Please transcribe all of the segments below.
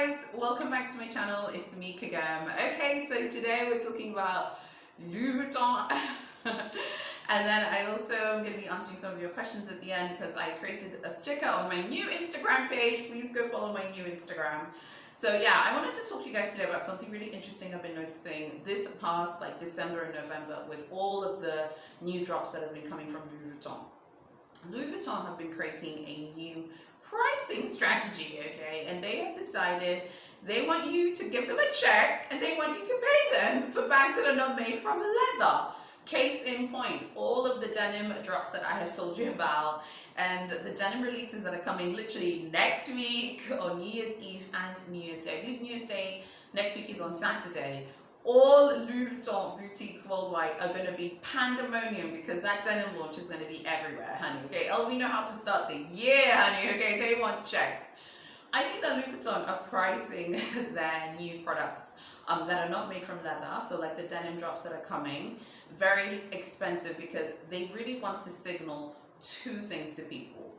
guys, welcome back to my channel. It's me Kagam. Okay, so today we're talking about Louis Vuitton. And then I also am going to be answering some of your questions at the end because I created a sticker on my new Instagram page. Please go follow my new Instagram. So yeah, I wanted to talk to you guys today about something really interesting I've been noticing this past December and November with all of the new drops that have been coming from Louis Vuitton. Louis Vuitton have been creating a new pricing strategy, okay? And they have decided they want you to give them a check and they want you to pay them for bags that are not made from leather. Case in point, all of the denim drops that I have told you about and the denim releases that are coming literally next week on New Year's Eve and New Year's Day. I believe New Year's Day next week is on Saturday. All Louis Vuitton boutiques worldwide are going to be pandemonium because that denim launch is going to be everywhere, honey. Okay, LV know how to start the year, honey. Okay, they want checks. I think that Louis Vuitton are pricing their new products that are not made from leather, so like the denim drops that are coming, very expensive because they really want to signal two things to people.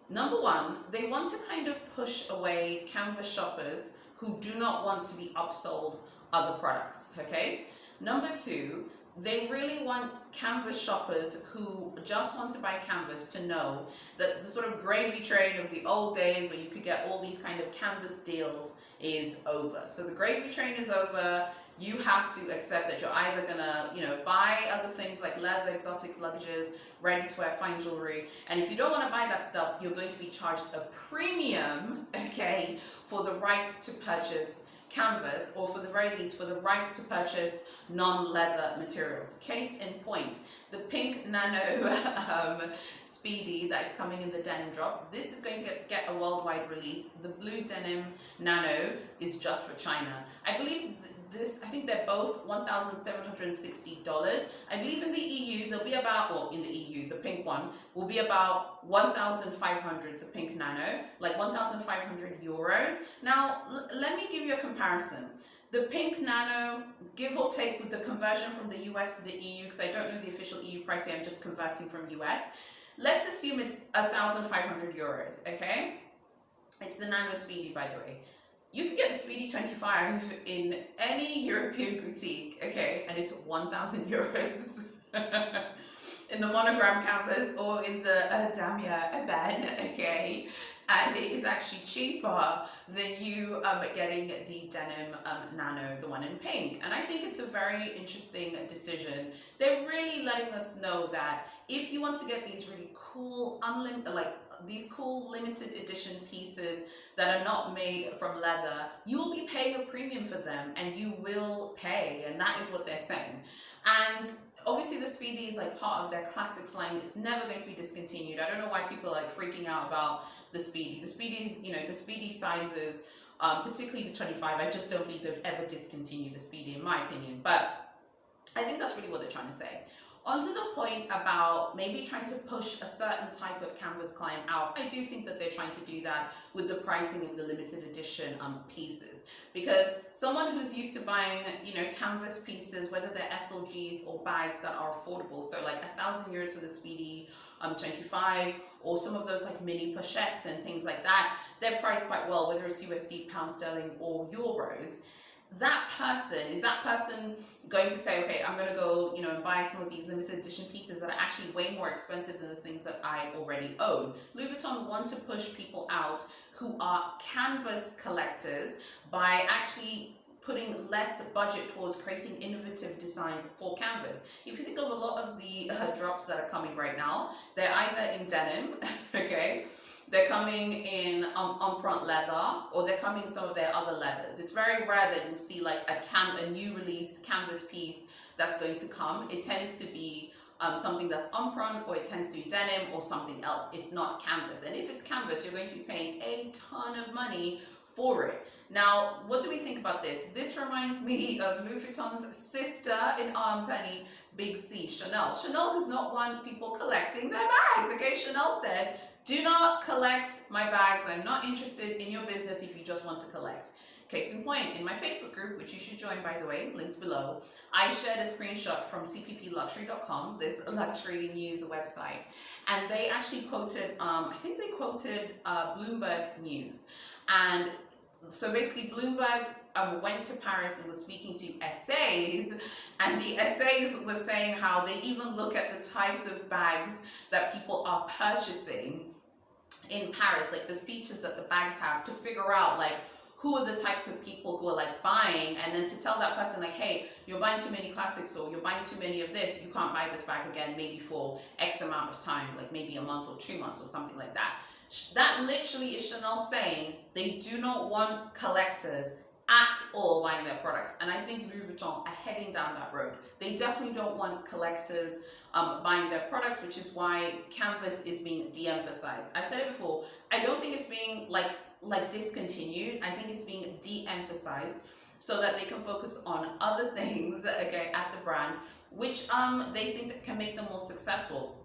Number one, they want to kind of push away canvas shoppers who do not want to be upsold other products, okay? Number two, they really want canvas shoppers who just want to buy canvas to know that the sort of gravy train of the old days where you could get all these kind of canvas deals is over. So the gravy train is over. You have to accept that you're either gonna, buy other things like leather, exotics, luggages, ready-to-wear, fine jewelry, and if you don't want to buy that stuff, you're going to be charged a premium, okay, for the right to purchase canvas, or for the very least for the rights to purchase non-leather materials. Case in point, the pink nano Speedy that is coming in the denim drop. This is going to get a worldwide release. The blue denim nano is just for China. I believe I think they're both $1,760. I believe in the EU they'll be about, well, in the EU the pink one will be about 1,500, the pink nano, like 1,500 euros. Now let me give you a comparison. The pink nano, give or take with the conversion from the US to the EU, because I don't know the official EU pricing, I'm just converting from US. Let's assume it's 1,500 euros, okay? It's the Nano Speedy, by the way. You could get the Speedy 25 in any European boutique, okay? And it's 1,000 euros. In the monogram canvas or in the Damia Ebene, okay? And it is actually cheaper than you getting the denim nano, the one in pink. And I think it's a very interesting decision. They're really letting us know that if you want to get these really cool, these cool limited edition pieces that are not made from leather, you will be paying a premium for them, and you will pay, and that is what they're saying. And obviously the Speedy is like part of their classics line. It's never going to be discontinued. I don't know why people are like freaking out about the Speedy. The Speedy's, the Speedy sizes, particularly the 25, I just don't believe they'd ever discontinue the Speedy, in my opinion. But I think that's really what they're trying to say. On to the point about maybe trying to push a certain type of canvas client out. I do think that they're trying to do that with the pricing of the limited edition pieces. Because someone who's used to buying, canvas pieces, whether they're SLGs or bags that are affordable, so like 1,000 euros for the Speedy 25, or some of those like mini pochettes and things like that, they're priced quite well, whether it's USD, pound sterling, or euros. Is that person going to say, okay, I'm going to go, and buy some of these limited edition pieces that are actually way more expensive than the things that I already own? Louis Vuitton want to push people out who are canvas collectors by actually putting less budget towards creating innovative designs for canvas. If you think of a lot of the drops that are coming right now, they're either in denim, okay? They're coming in Empreinte leather, or they're coming in some of their other leathers. It's very rare that you see like a new release canvas piece that's going to come. It tends to be something that's Empreinte, or it tends to be denim or something else. It's not canvas. And if it's canvas, you're going to be paying a ton of money for it. Now, what do we think about this? This reminds me of Louis Vuitton's sister in arms, honey, Big C, Chanel. Chanel does not want people collecting their bags, okay? Chanel said, do not collect my bags. I'm not interested in your business if you just want to collect. Case in point, in my Facebook group, which you should join, by the way, linked below, I shared a screenshot from cppluxury.com, this luxury news website, and they actually quoted, I think they quoted Bloomberg News. And so basically Bloomberg went to Paris and was speaking to SAs, and the SAs were saying how they even look at the types of bags that people are purchasing in Paris, like the features that the bags have, to figure out like who are the types of people who are like buying, and then to tell that person like, hey, you're buying too many classics, or you're buying too many of this, you can't buy this bag again, maybe for X amount of time, like maybe a month or 2 months or something like that. That literally is Chanel saying they do not want collectors at all buying their products. And I think Louis Vuitton are heading down that road. They definitely don't want collectors buying their products, which is why canvas is being de-emphasized. I've said it before, I don't think it's being like discontinued. I think it's being de-emphasized so that they can focus on other things, okay, at the brand, which they think that can make them more successful.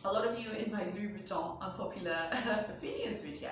A lot of you in my Louis Vuitton unpopular opinions video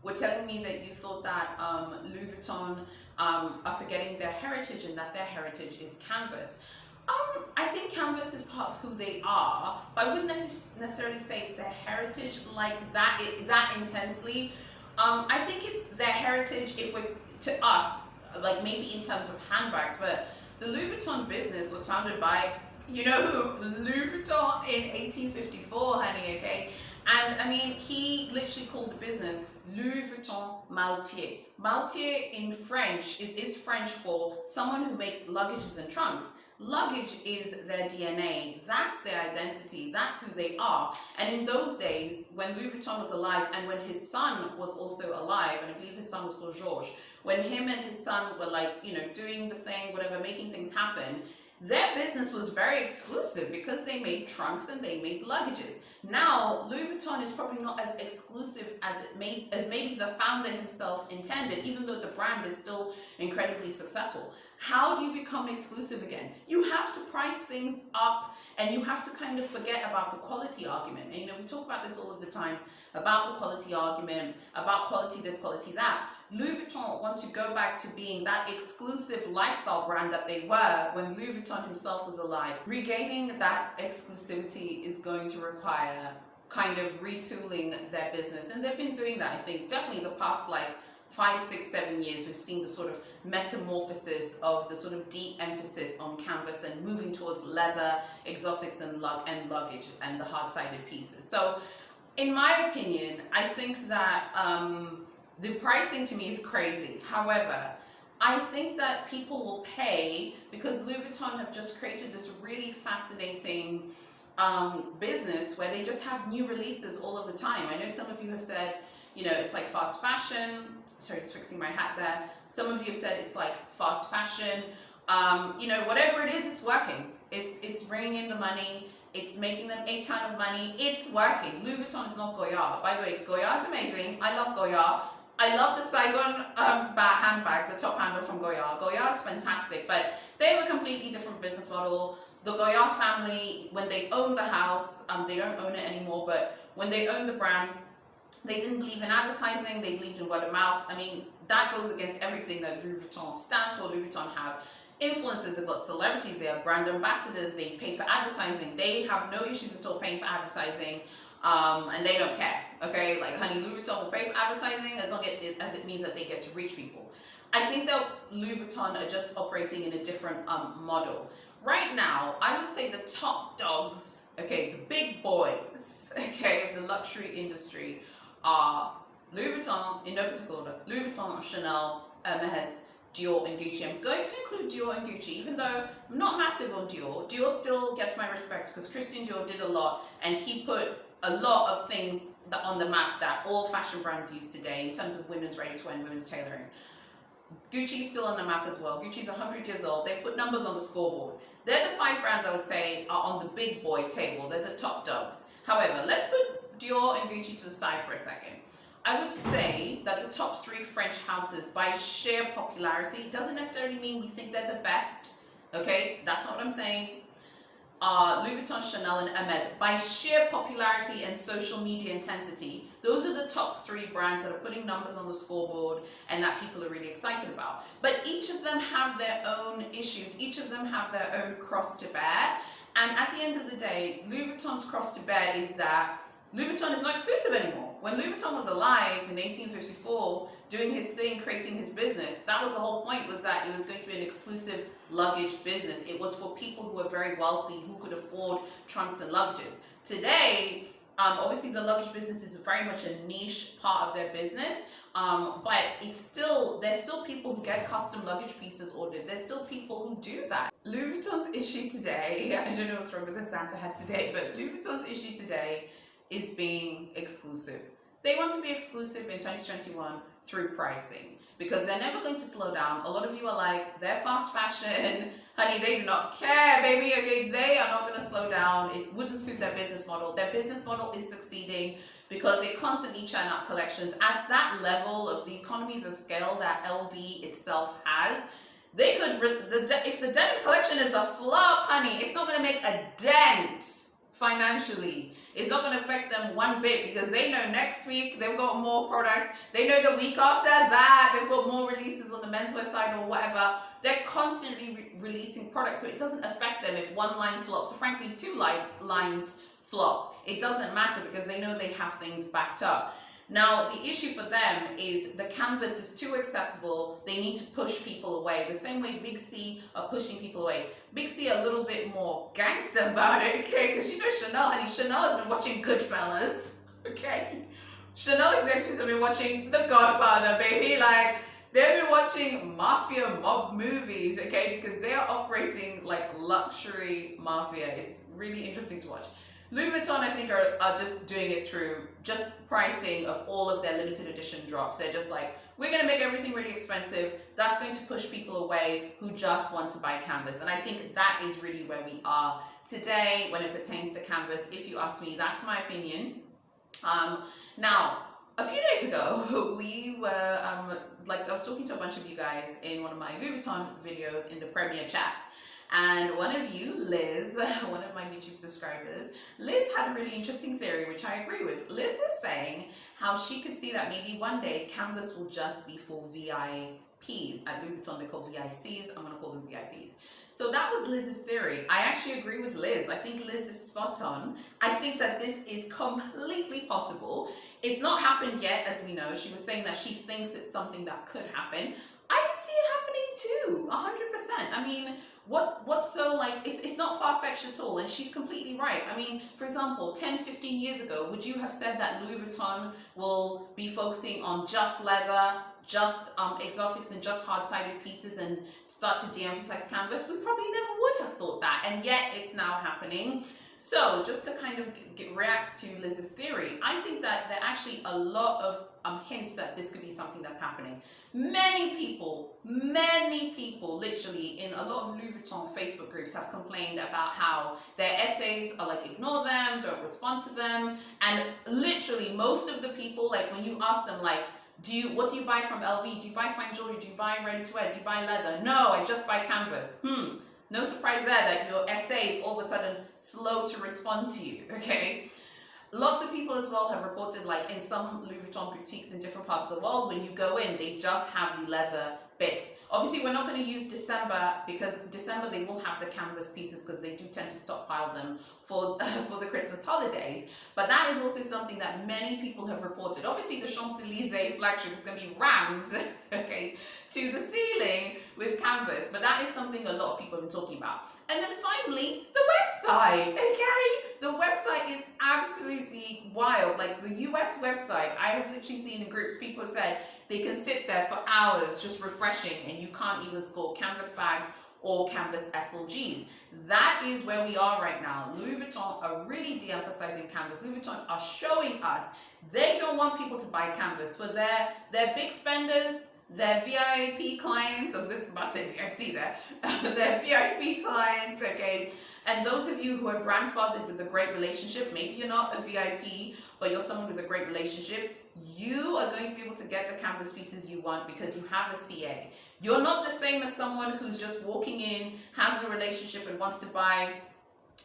were telling me that you thought that Louis Vuitton are forgetting their heritage, and that their heritage is canvas. I think canvas is part of who they are, but I wouldn't necessarily say it's their heritage like that, that intensely. I think it's their heritage if we're, to us, like maybe in terms of handbags, but the Louis Vuitton business was founded by, you know who? Louis Vuitton in 1854, honey, okay? And I mean, he literally called the business Louis Vuitton Maltier. Maltier in French is French for someone who makes luggages and trunks. Luggage is their DNA, that's their identity, that's who they are. And in those days, when Louis Vuitton was alive, and when his son was also alive, and I believe his son was called Georges, when him and his son were like, you know, doing the thing, whatever, making things happen, their business was very exclusive because they made trunks and they made luggages. Now, Louis Vuitton is probably not as exclusive as maybe the founder himself intended, even though the brand is still incredibly successful. How do you become exclusive again? You have to price things up, and you have to kind of forget about the quality argument. And you know, we talk about this all of the time, about the quality argument, about quality this, quality that. Louis Vuitton want to go back to being that exclusive lifestyle brand that they were when Louis Vuitton himself was alive. Regaining that exclusivity is going to require kind of retooling their business, and they've been doing that. I think definitely the past like 5, 6, 7 years, we've seen the sort of metamorphosis of the sort of de-emphasis on canvas and moving towards leather, exotics, and luggage, and the hard-sided pieces. So in my opinion, I think that the pricing to me is crazy. However, I think that people will pay because Louis Vuitton have just created this really fascinating business where they just have new releases all of the time. I know some of you have said, you know, it's like fast fashion. Sorry, just fixing my hat there. Some of you have said it's like fast fashion. You know, whatever it is, it's working. It's bringing in the money. It's making them a ton of money. It's working. Louis Vuitton is not Goya. By the way, Goya is amazing. I love Goya. I love the Saigon handbag, the top handle from Goya. Goya is fantastic, but they have a completely different business model. The Goya family, when they owned the house, they don't own it anymore, but when they owned the brand, they didn't believe in advertising, they believed in word of mouth. I mean, that goes against everything that Louis Vuitton stands for. Louis Vuitton have influencers, they've got celebrities, they have brand ambassadors, they pay for advertising. They have no issues at all paying for advertising, and they don't care, okay? Like, honey, Louis Vuitton will pay for advertising as long as it means that they get to reach people. I think that Louis Vuitton are just operating in a different model. Right now, I would say the top dogs, okay, the big boys, okay, of the luxury industry are Louis Vuitton, in no particular order, Louis Vuitton, Chanel, Hermes, Dior, and Gucci. I'm going to include Dior and Gucci, even though I'm not massive on Dior. Dior still gets my respect because Christian Dior did a lot, and he put a lot of things on the map that all fashion brands use today in terms of women's ready-to-wear and women's tailoring. Gucci's still on the map as well. Gucci's 100 years old. They put numbers on the scoreboard. They're the 5 brands I would say are on the big boy table. They're the top dogs. However, let's put Dior and Gucci to the side for a second. I would say that the top 3 French houses, by sheer popularity, doesn't necessarily mean we think they're the best, okay? That's not what I'm saying. Louis Vuitton, Chanel, and Hermes, by sheer popularity and social media intensity, those are the top 3 brands that are putting numbers on the scoreboard and that people are really excited about. But each of them have their own issues. Each of them have their own cross to bear. And at the end of the day, Louis Vuitton's cross to bear is that Louis Vuitton is not exclusive anymore. When Louis Vuitton was alive in 1854, doing his thing, creating his business. That was the whole point, was that it was going to be an exclusive luggage business. It was for people who were very wealthy, who could afford trunks and luggages. Today, obviously the luggage business is very much a niche part of their business. But there's still people who get custom luggage pieces ordered. There's still people who do that. Louis Vuitton's issue today, I don't know what's wrong with the Santa hat today, but Louis Vuitton's issue today is being exclusive. They want to be exclusive in 2021 through pricing, because they're never going to slow down. A lot of you are like, they're fast fashion, honey, they do not care, baby, okay, they are not going to slow down. It wouldn't suit their business model. Their business model is succeeding because they constantly churn out collections at that level of the economies of scale that LV itself has. They could, if the denim collection is a flop, honey, it's not going to make a dent financially. It's not going to affect them one bit, because they know next week they've got more products. They know the week after that they've got more releases on the menswear side or whatever. They're constantly releasing products, so it doesn't affect them if one line flops, or frankly two lines flop. It doesn't matter, because they know they have things backed up. Now, the issue for them is the canvas is too accessible. They need to push people away, the same way Big C are pushing people away. Big C a little bit more gangster about it, okay? Because you know Chanel, honey, Chanel has been watching Goodfellas, okay? Chanel executives have been watching The Godfather, baby. Like, they've been watching mafia mob movies, okay? Because they are operating like luxury mafia. It's really interesting to watch. Louis Vuitton, I think, are just doing it through just pricing of all of their limited edition drops. They're just like, we're going to make everything really expensive. That's going to push people away who just want to buy canvas. And I think that is really where we are today when it pertains to canvas. If you ask me, that's my opinion. Now, a few days ago, we were, I was talking to a bunch of you guys in one of my Louis Vuitton videos in the Premier chat. And one of you, Liz, one of my YouTube subscribers, Liz had a really interesting theory, which I agree with. Liz is saying how she could see that maybe one day canvas will just be for VIPs. At Louis Vuitton, they call VICs. I'm going to call them VIPs. So that was Liz's theory. I actually agree with Liz. I think Liz is spot on. I think that this is completely possible. It's not happened yet, as we know. She was saying that she thinks it's something that could happen. I can see it happening too, 100%. I mean, what's so like, it's not far-fetched at all, and she's completely right. I mean, for example, 10, 15 years ago, would you have said that Louis Vuitton will be focusing on just leather, just exotics and just hard-sided pieces and start to de-emphasize canvas? We probably never would have thought that, and yet it's now happening. So just to kind of react to Liz's theory, I think that there are actually a lot of hints that this could be something that's happening. Many people, literally in a lot of Louis Vuitton Facebook groups have complained about how their essays are like, ignore them, don't respond to them. And literally most of the people, like when you ask them like, what do you buy from LV? Do you buy fine jewelry? Do you buy ready to wear? Do you buy leather? No, I just buy canvas. No surprise there that your essay is all of a sudden slow to respond to you, okay? Lots of people as well have reported, like in some Louis Vuitton boutiques in different parts of the world, when you go in, they just have the leather bits. Obviously, we're not going to use December, because December they will have the canvas pieces, because they do tend to stockpile them for the Christmas holidays. But that is also something that many people have reported. Obviously, the Champs-Élysées flagship is going to be rammed, okay, to the ceiling with canvas. But that is something a lot of people have been talking about. And then finally, the website, okay? The website is absolutely wild. Like the US website, I have literally seen in groups, people have said they can sit there for hours just refreshing and you can't even score canvas bags or canvas SLGs. That is where we are right now. Louis Vuitton are really de-emphasizing canvas. Louis Vuitton are showing us they don't want people to buy canvas. For their big spenders, their VIP clients, I was just about to say VIC there, their VIP clients, okay? And those of you who are grandfathered with a great relationship, maybe you're not a VIP, but you're someone with a great relationship, you are going to be able to get the canvas pieces you want because you have a CA. You're not the same as someone who's just walking in, has a relationship and wants to buy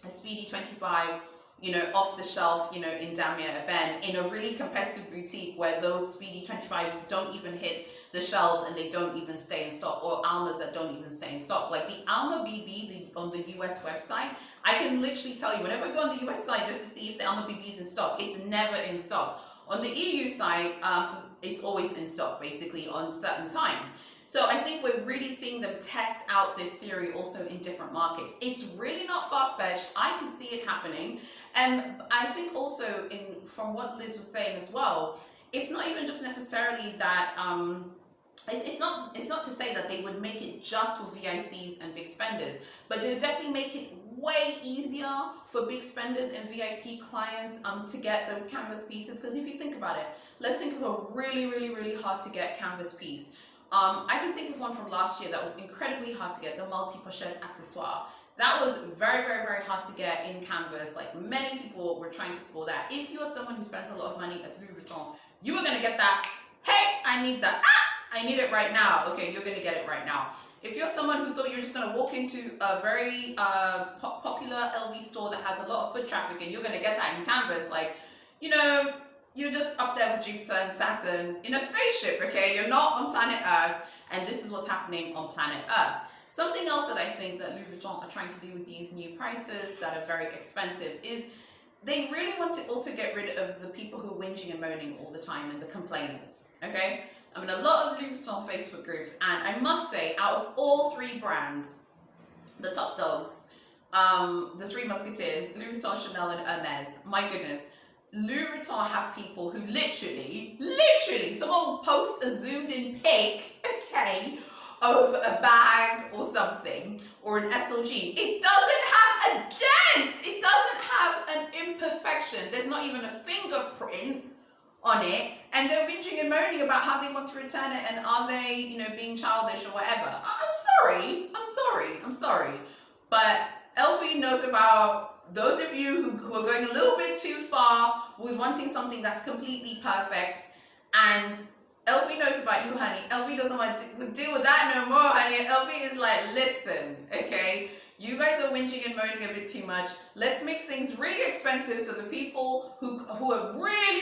a Speedy 25, you know, off the shelf, you know, in Damier Ebene, in a really competitive boutique where those Speedy 25s don't even hit the shelves and they don't even stay in stock, or Almas that don't even stay in stock. Like the Alma BB on the US website, I can literally tell you, whenever I go on the US site just to see if the Alma BB is in stock, it's never in stock. On the EU side, it's always in stock basically on certain times. So I think we're really seeing them test out this theory also in different markets. It's really not far-fetched. I can see it happening. And I think also from what Liz was saying as well, it's not even just necessarily that it's not to say that they would make it just for VICs and big spenders, but they'll definitely make it way easier for big spenders and VIP clients to get those canvas pieces. Because if you think about it, let's think of a really hard to get canvas piece. I can think of one from last year that was incredibly hard to get, the multi-pochette accessoire. That was very hard to get in canvas. Like, many people were trying to score that. If you're someone who spends a lot of money at Louis Vuitton, you are going to get that. Hey, I need that. I need it right now. Okay, you're going to get it right now. If you're someone who thought you're just going to walk into a very popular LV store that has a lot of foot traffic and you're going to get that in canvas, like, you know, you're just up there with Jupiter and Saturn in a spaceship, okay? You're not on planet Earth, and this is what's happening on planet Earth. Something else that I think that Louis Vuitton are trying to do with these new prices that are very expensive is they really want to also get rid of the people who are whinging and moaning all the time and the complainers, okay? I'm in a lot of Louis Vuitton Facebook groups, and I must say, out of all three brands, the top dogs, the Three Musketeers, Louis Vuitton, Chanel, and Hermes, my goodness, Louis Vuitton have people who literally, someone will post a zoomed in pic, okay, of a bag or something, or an SLG. It doesn't have a dent. It doesn't have an imperfection. There's not even a fingerprint on it, and they're whinging and moaning about how they want to return it, and are they, you know, being childish or whatever. I'm sorry. But LV knows about those of you who are going a little bit too far with wanting something that's completely perfect, and LV knows about you, honey. LV doesn't want to deal with that no more, honey. LV is like, listen, okay, you guys are whinging and moaning a bit too much. Let's make things really expensive so the people who are really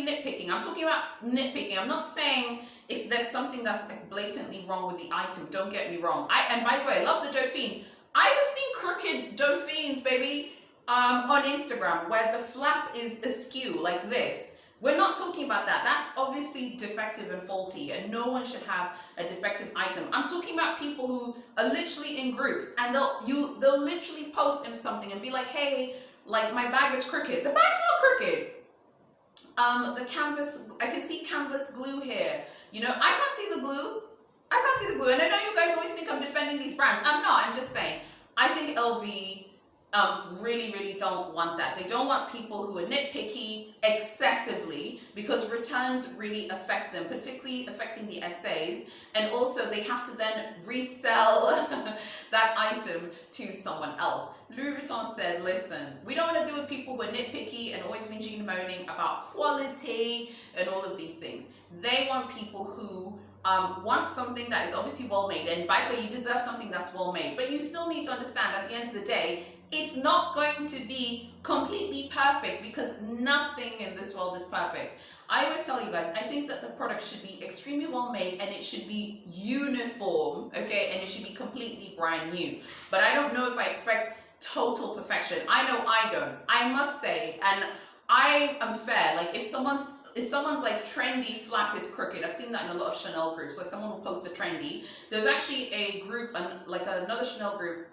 nitpicking, I'm talking about nitpicking. I'm not saying if there's something that's blatantly wrong with the item, don't get me wrong. And by the way, I love the Dauphine. I have seen crooked Dauphines, baby, on Instagram where the flap is askew like this. We're not talking about that. That's obviously defective and faulty, and no one should have a defective item. I'm talking about people who are literally in groups, and they'll literally post him something and be like, hey, like, my bag is crooked. The bag's not crooked. The canvas, I can see canvas glue here. You know, I can't see the glue. And I know you guys always think I'm defending these brands. I'm not. I'm just saying, I think LV really don't want that. They don't want people who are nitpicky excessively, because returns really affect them, particularly affecting the SAs, and also they have to then resell that item to someone else. Louis Vuitton said, listen, we don't want to deal with people who are nitpicky and always whinging and moaning about quality and all of these things. They want people who want something that is obviously well made, and by the way, you deserve something that's well made, but you still need to understand at the end of the day, it's not going to be completely perfect, because nothing in this world is perfect. I always tell you guys, I think that the product should be extremely well made, and it should be uniform, okay, and it should be completely brand new. But I don't know if I expect total perfection. I know I don't. I must say, and I am fair, like, if someone's like trendy flap is crooked, I've seen that in a lot of Chanel groups, where someone will post a trendy. There's actually a group, like another Chanel group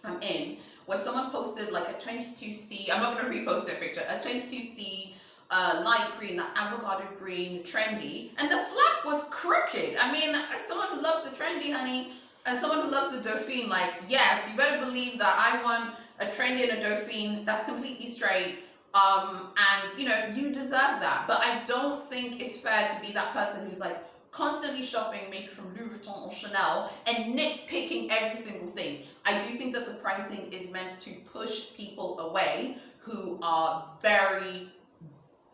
I'm in, where someone posted like a 22C, I'm not going to repost their picture, a 22C light green, that avocado green trendy, and the flap was crooked. I mean, as someone who loves the trendy, honey, and someone who loves the Dauphine, like, yes, you better believe that I want a trendy and a Dauphine that's completely straight. And you know, you deserve that. But I don't think it's fair to be that person who's like constantly shopping, maybe from Louis Vuitton or Chanel, and nitpicking every single thing. I do think that the pricing is meant to push people away who are very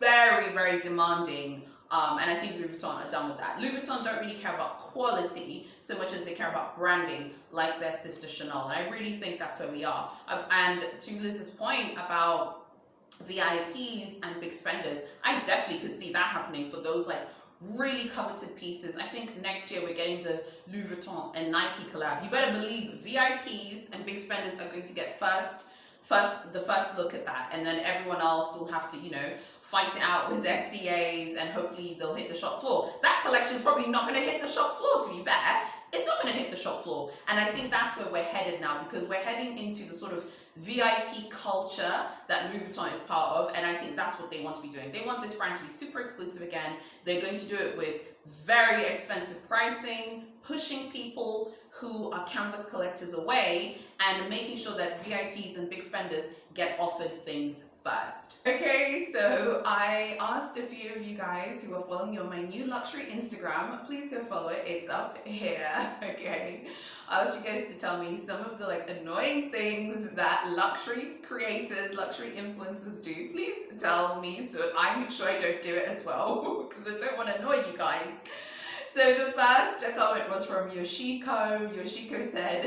demanding. And I think Louis Vuitton are done with that. Louis Vuitton don't really care about quality so much as they care about branding, like their sister Chanel. And I really think that's where we are. And to Liz's point about VIPs and big spenders, I definitely could see that happening for those like really coveted pieces. I think next year we're getting the Louis Vuitton and Nike collab. You better believe VIPs and big spenders are going to get the first look at that, and then everyone else will have to, you know, fight it out with their CAs and hopefully they'll hit the shop floor. That collection is probably not going to hit the shop floor, to be fair. It's not going to hit the shop floor. And I think that's where we're headed now, because we're heading into the sort of VIP culture that Louis Vuitton is part of, and I think that's what they want to be doing. They want this brand to be super exclusive again. They're going to do it with very expensive pricing, pushing people who are canvas collectors away, and making sure that VIPs and big spenders get offered things first. Okay, so I asked a few of you guys who are following me on my new luxury Instagram, please go follow it, it's up here, okay? I asked you guys to tell me some of the annoying things that luxury creators, luxury influencers do. Please tell me so I make sure I don't do it as well, because I don't want to annoy you guys. So the first comment was from Yoshiko. Yoshiko said,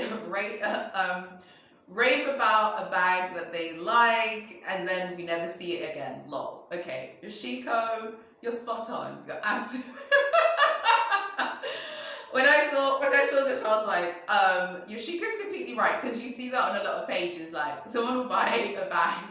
rave about a bag that they like and then we never see it again. Lol. Okay, Yoshiko, you're spot on. You're absolutely. When I saw this, I was like, Yoshiko's completely right, because you see that on a lot of pages. Like, someone will buy a bag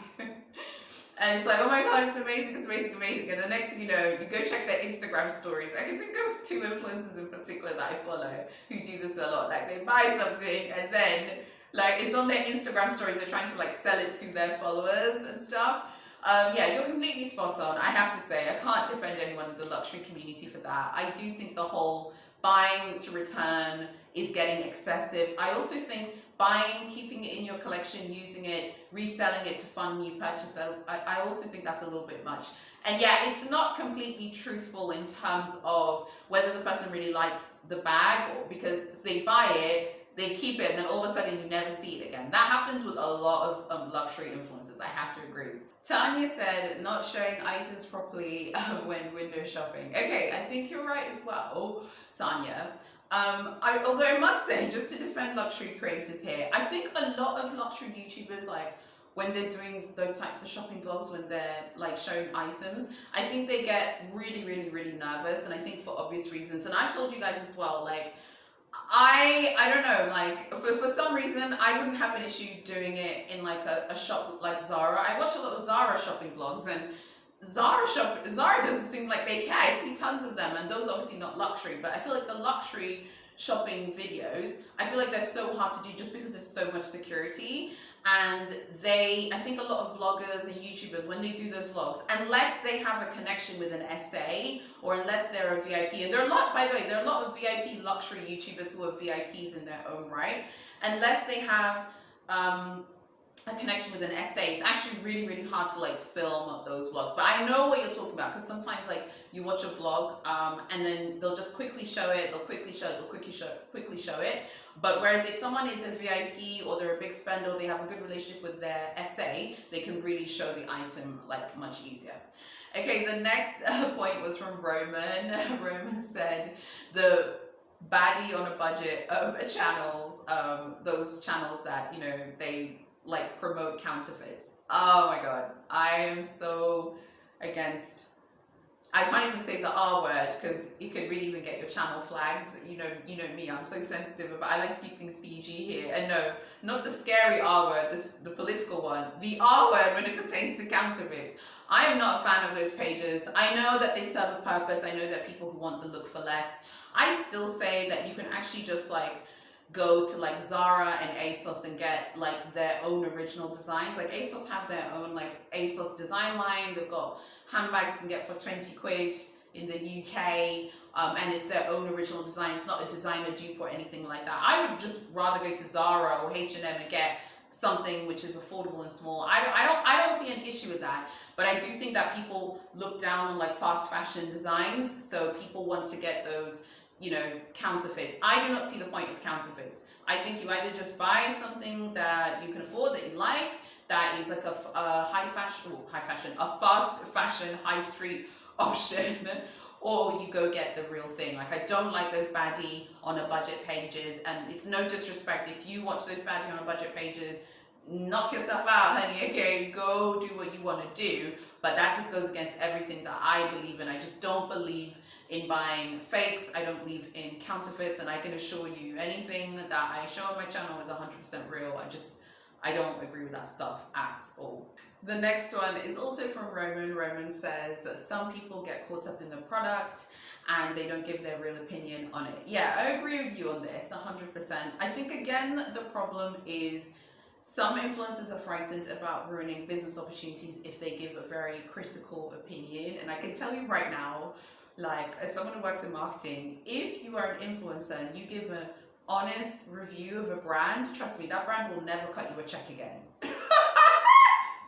and it's like, oh my god, it's amazing, it's amazing, amazing. And the next thing you know, you go check their Instagram stories. I can think of two influencers in particular that I follow who do this a lot. Like, they buy something and then it's on their Instagram stories, they're trying to sell it to their followers and stuff. Yeah, you're completely spot on. I have to say, I can't defend anyone in the luxury community for that. I do think the whole buying to return is getting excessive. I also think buying, keeping it in your collection, using it, reselling it to fund new purchases, I also think that's a little bit much. And yeah, it's not completely truthful in terms of whether the person really likes the bag, or because they buy it, they keep it, and then all of a sudden you never see it again. That happens with a lot of luxury influencers, I have to agree. Tanya said, not showing items properly when window shopping. Okay, I think you're right as well, Tanya. Although I must say, just to defend luxury creators here, I think a lot of luxury YouTubers, when they're doing those types of shopping vlogs, when they're showing items, I think they get really, really, really nervous, and I think for obvious reasons. And I've told you guys as well, I don't know, for some reason I wouldn't have an issue doing it in a shop like Zara. I watch a lot of Zara shopping vlogs, and Zara doesn't seem like they care. I see tons of them, and those are obviously not luxury, but I feel like the luxury shopping videos, I feel like they're so hard to do just because there's so much security. And I think a lot of vloggers and YouTubers, when they do those vlogs, unless they have a connection with an SA, or unless they're a VIP, and there are a lot, by the way, there are a lot of VIP luxury YouTubers who are VIPs in their own right, unless they have a connection with an SA, it's actually really, really hard to film those vlogs. But I know what you're talking about, because sometimes you watch a vlog and then they'll just quickly show it, they'll quickly show it, quickly show it. But whereas if someone is a VIP, or they're a big spender, or they have a good relationship with their SA, they can really show the item much easier. Okay, the next point was from Roman. Roman said the baddie on a budget channels, those channels that, they promote counterfeits. Oh my god, I am so against. I can't even say the R word, because you could really even get your channel flagged. You know me, I'm so sensitive, but I like to keep things PG here. And no, not the scary R word, the political one. The R word when it pertains to counterfeits. I am not a fan of those pages. I know that they serve a purpose. I know that people who want the look for less. I still say that you can actually just go to Zara and ASOS and get their own original designs. ASOS have their own ASOS design line. They've got handbags you can get for 20 quid in the UK, and it's their own original design. It's not a designer dupe or anything like that. I would just rather go to Zara or H&M and get something which is affordable and small. I don't see an issue with that, but I do think that people look down on fast fashion designs, so people want to get those counterfeits. I do not see the point of counterfeits. I think you either just buy something that you can afford, that you like, that is a fast fashion, high street option, or you go get the real thing. I don't like those baddie on a budget pages, and it's no disrespect if you watch those baddie on a budget pages, knock yourself out, honey, okay, go do what you want to do, but that just goes against everything that I believe in. I just don't believe in buying fakes. I don't believe in counterfeits, and I can assure you anything that I show on my channel is 100% real. I don't agree with that stuff at all. The next one is also from Roman. Roman says that some people get caught up in the product and they don't give their real opinion on it. Yeah, I agree with you on this 100%. I think again the problem is some influencers are frightened about ruining business opportunities if they give a very critical opinion. And I can tell you right now, like as someone who works in marketing, if you are an influencer and you give an honest review of a brand, trust me, that brand will never cut you a check again.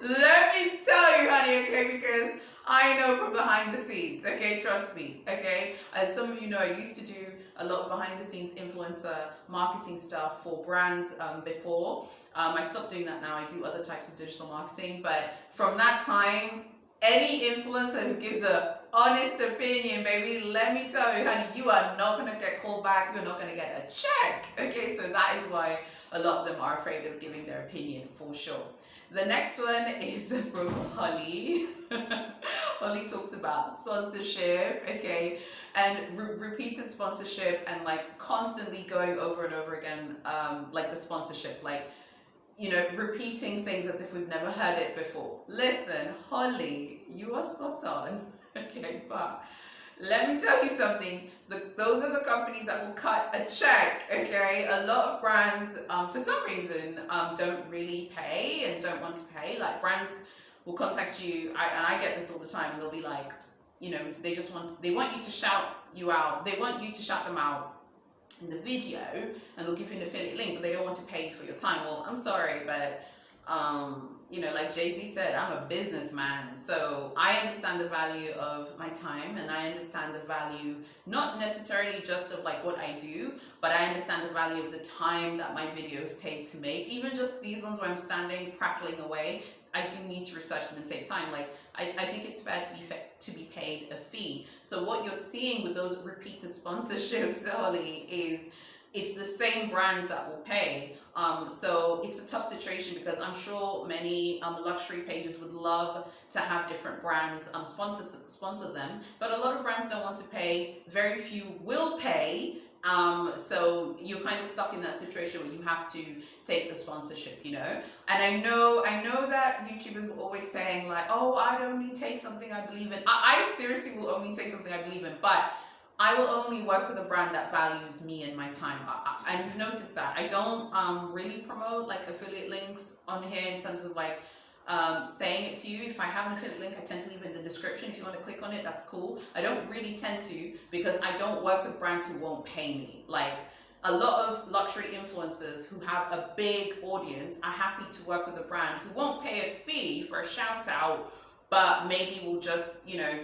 Let me tell you, honey, okay, because I know from behind the scenes, okay, trust me, okay. As some of you know, I used to do a lot of behind the scenes influencer marketing stuff for brands before. I stopped doing that now. I do other types of digital marketing, but from that time, any influencer who gives a honest opinion, baby, let me tell you, honey, you are not going to get called back. You're not going to get a check, okay. So that is why a lot of them are afraid of giving their opinion, for sure. The next one is from Holly. Holly talks about sponsorship, okay, and repeated sponsorship and like constantly going over and over again, like the sponsorship, like, you know, repeating things as if we've never heard it before. Listen, Holly, you are spot on, okay, but let me tell you something. Those are the companies that will cut a check, okay? A lot of brands, for some reason, don't really pay and don't want to pay. Like brands will contact you, and I get this all the time, and they'll be like, you know, they want you to shout you out. They want you to shout them out in the video, and they'll give you an affiliate link, but they don't want to pay you for your time. Well, I'm sorry, but you know, like Jay-Z said, I'm a businessman, so I understand the value of my time, and I understand the value not necessarily just of like what I do, but I understand the value of the time that my videos take to make. Even just these ones where I'm standing prattling away, I do need to research them and take time. Like I think it's fair to be paid a fee. So what you're seeing with those repeated sponsorships, Holly, is it's the same brands that will pay. So it's a tough situation because I'm sure many luxury pages would love to have different brands sponsor them, but a lot of brands don't want to pay. Very few will pay. So you're kind of stuck in that situation where you have to take the sponsorship, you know. And I know that YouTubers were always saying like, oh, I'd only take something I believe in. I seriously will only take something I believe in, but I will only work with a brand that values me and my time. I've noticed that. I don't really promote like affiliate links on here in terms of like saying it to you. If I have an affiliate link, I tend to leave it in the description. If you want to click on it, that's cool. I don't really tend to because I don't work with brands who won't pay me. Like a lot of luxury influencers who have a big audience are happy to work with a brand who won't pay a fee for a shout out, but maybe will just, you know,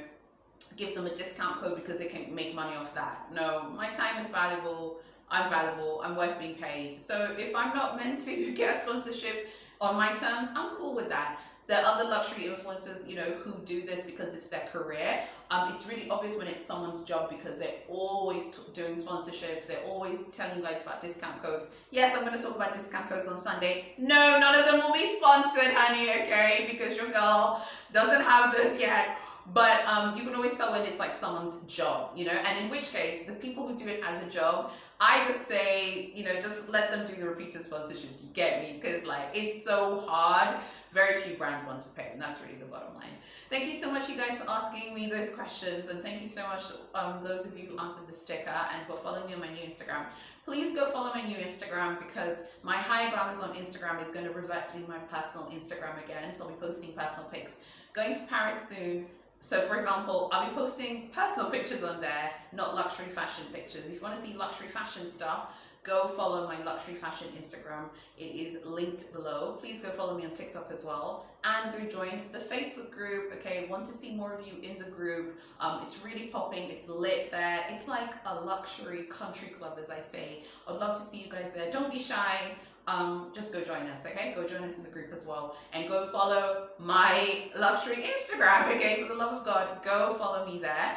give them a discount code because they can make money off that. No, my time is valuable. I'm valuable. I'm worth being paid. So if I'm not meant to get a sponsorship on my terms, I'm cool with that. There are other luxury influencers, you know, who do this because it's their career. It's really obvious when it's someone's job because they're always doing sponsorships. They're always telling you guys about discount codes. Yes, I'm going to talk about discount codes on Sunday. No, none of them will be sponsored, honey, okay? Because your girl doesn't have this yet. But you can always tell when it's like someone's job, you know, and in which case, the people who do it as a job, I just say, you know, just let them do the repeated sponsorships, you get me? Because like, it's so hard. Very few brands want to pay, and that's really the bottom line. Thank you so much, you guys, for asking me those questions, and thank you so much those of you who answered the sticker and for following me on my new Instagram. Please go follow my new Instagram because my High Glamours on Instagram is going to revert to be my personal Instagram again, so I'll be posting personal pics. Going to Paris soon. So for example, I'll be posting personal pictures on there, not luxury fashion pictures. If you want to see luxury fashion stuff, go follow my luxury fashion Instagram. It is linked below. Please go follow me on TikTok as well. And go join the Facebook group, okay? Want to see more of you in the group. It's really popping, it's lit there. It's like a luxury country club, as I say. I'd love to see you guys there. Don't be shy. Just go join us, okay? Go join us in the group as well. And go follow my luxury Instagram, okay? For the love of God, go follow me there.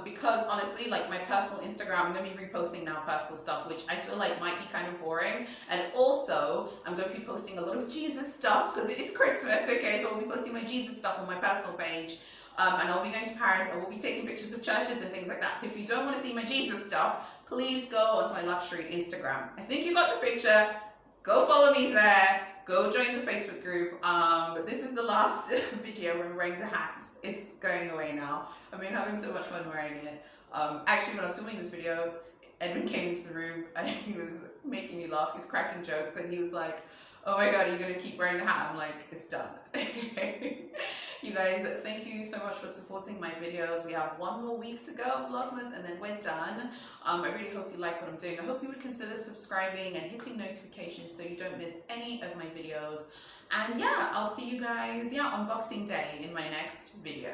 Because honestly, like my personal Instagram, I'm going to be reposting now personal stuff, which I feel like might be kind of boring. And also, I'm going to be posting a lot of Jesus stuff because it is Christmas, okay? So I'll be posting my Jesus stuff on my personal page. And I'll be going to Paris. I will be taking pictures of churches and things like that. So if you don't want to see my Jesus stuff, please go onto my luxury Instagram. I think you got the picture. Go follow me there. go join the Facebook group. This is the last video when I'm wearing the hat. It's going away now. I've been having so much fun wearing it. Actually, when I was filming this video, Edwin came into the room and he was making me laugh. He was cracking jokes and he was like, oh my god, are you going to keep wearing the hat? I'm like, it's done. Okay. You guys, thank you so much for supporting my videos. We have one more week to go of Vlogmas and then we're done. I really hope you like what I'm doing. I hope you would consider subscribing and hitting notifications so you don't miss any of my videos. And yeah, I'll see you guys, on Boxing Day in my next video.